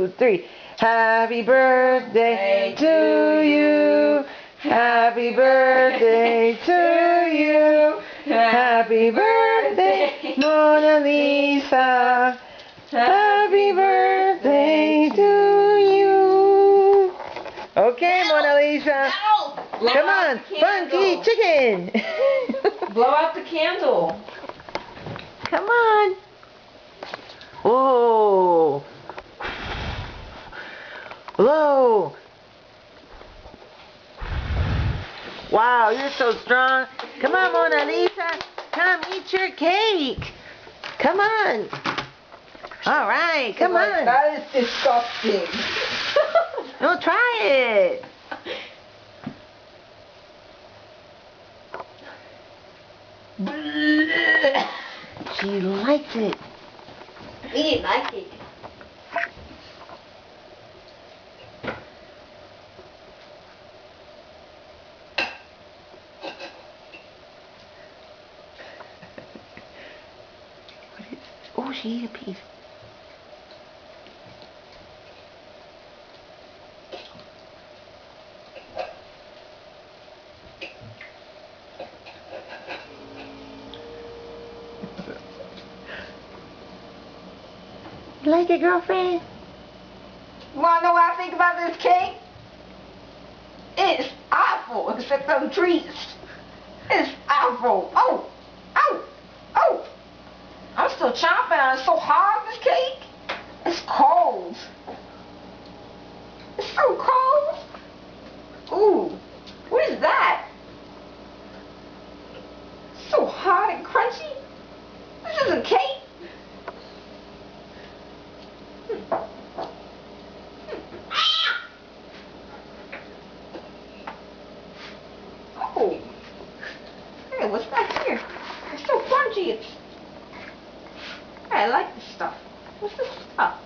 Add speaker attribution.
Speaker 1: 2, 3. Happy birthday to you. Happy birthday to you. Happy birthday, Mona Lisa. Happy birthday to you. Okay, Mona Lisa. Come on, funky chicken.
Speaker 2: Blow out the candle.
Speaker 1: Come on. Whoa. Blow. Wow, you're so strong. Come on, Mona Lisa. Come eat your cake. Come on. All right, come on.
Speaker 2: That is disgusting.
Speaker 1: No, try it. She likes it.
Speaker 2: We didn't like it.
Speaker 1: Oh, she ate a piece. You like it, girlfriend?
Speaker 2: You wanna know what I think about this cake? It's awful, except them treats. It's awful. Oh, oh, oh. I'm still chomping. It's so hard, this cake. It's cold. It's so cold. Ooh, what is that? It's so hard and crunchy. This isn't cake. Oh, hey, what's back here? It's so crunchy. I like this stuff. What's this stuff?